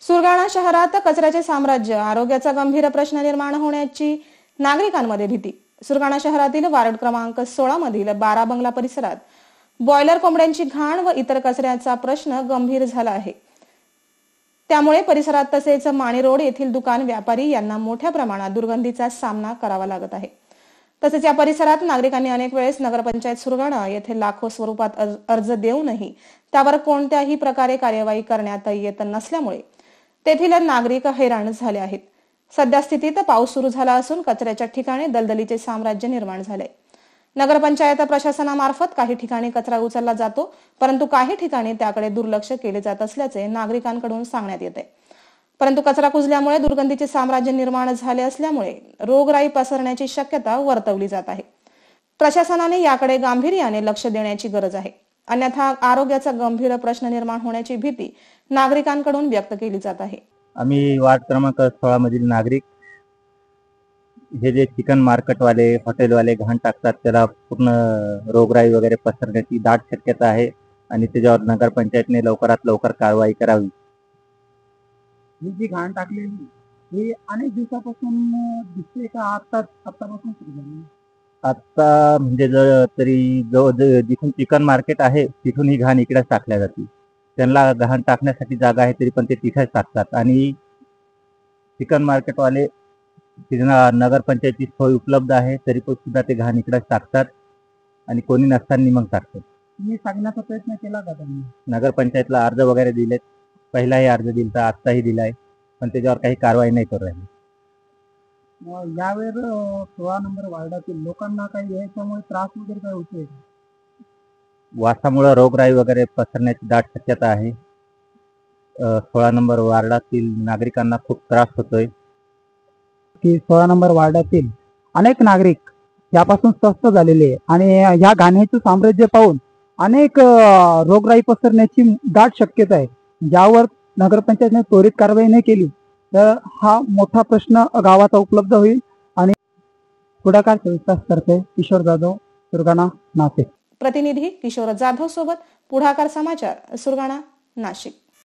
सुरगाणा शहरात कचऱ्याचे साम्राज्य, आरोग्याचा गंभीर प्रश्न निर्माण होण्याची नागरिकांमध्ये भीती। सुरगाणा शहरातील वार्ड क्रमांक 16 मधील 12 बंगला परिसरात बॉयलर कोंबड्यांची घाण व इतर कचऱ्याचा प्रश्न गंभीर झाला आहे। त्यामुळे परिसरात तसेच माणी रोड येथील दुकान व्यापारी यांना मोठ्या प्रमाणात दुर्गंधीचा सामना करावा लागत आहे। तसेच या परिसरात नागरिकांनी अनेक वेळेस नगरपंचायत सुरगाणा येथे लाखो स्वरूपात अर्ज देऊनही त्यावर कोणत्याही प्रकारे कार्यवाही करण्यात येत नसल्यामुळे तेथील नागरिक हैराण झाले आहेत। सध्या स्थितीत पाऊस सुरू झाला असून कचऱ्याच्या ठिकाणी दलदलीचे साम्राज्य निर्माण झाले। नगरपंचायत प्रशासनामार्फत काही ठिकाणी कचरा उचलला जातो, परंतु काही ठिकाणी त्याकडे दुर्लक्ष केले जात असल्याचे नागरिकांकडून सांगण्यात येते। परंतु कचरा कुजल्यामुळे दुर्गंधीचे साम्राज्य निर्माण झाले असल्यामुळे रोगराई पसरण्याची शक्यता वर्तवली जात आहे। प्रशासनाने याकडे गांभीर्याने लक्ष देण्याची गरज आहे, अन्यथा आरोग्याचा गंभीर प्रश्न निर्माण होण्याची भीती नागरिकांकडून व्यक्त केली जात आहे। आम्ही वार्ड क्रमांक 16 मधील नागरिक हे जे चिकन मार्केटवाले हॉटेलवाले घाण टाकतात त्याला पूर्ण रोगराई वगैरे पसरण्याची दाट शक्यता आहे आणि त्याच्यावर नगरपंचायतने लवकरात लवकर कारवाई करावी। ही जी घाण टाकलेली ही अनेक दिवसापासून दिसते का आतापासून सुरू झाली? आता म्हणजे जिथून चिकन मार्केट आहे तिथून ही घाण इकडेच टाकल्या जाते। त्यांना घाण टाकण्यासाठी जागा आहे तरी पण ते तिथेच टाकतात आणि चिकन मार्केटवाले त्यांना नगरपंचायतीची सोय उपलब्ध आहे तरी पण सुद्धा ते घाण इकडेच टाकतात आणि कोणी नसताना मग टाकतात। तुम्ही सांगण्याचा प्रयत्न केला का त्यांनी? नगरपंचायतला अर्ज वगैरे दिलेत, पहिलाही अर्ज दिला, आत्ताही दिलाय, पण त्याच्यावर काही कारवाई नाही करू राहिली। यावेळेस 16 नंबर वार्डातील लोकांना काही याच्यामुळे त्रास वगैरे काय होतोय? वासामुळे रोगराई वगैरे पसरण्याची दाट शक्यता आहे। 16 नंबर वार्डातील नागरिकांना खूप त्रास होतोय की 16 नंबर वार्डातील अनेक नागरिक यापासून स्वस्थ झालेले आणि या घाणीचं साम्राज्य पाहून अनेक रोगराई पसरण्याची दाट शक्यता आहे। ज्यावर नगरपंचायतने त्वरित कारवाई नाही केली तर हा मोठा प्रश्न गावाचा उपलब्ध होईल आणि पुढाकार 24 तास करते किशोर जाधव, सुरगाणा, नाशिक। प्रतिनिधी किशोर जाधव सोबत पुढाकार समाचार, सुरगाणा, नाशिक।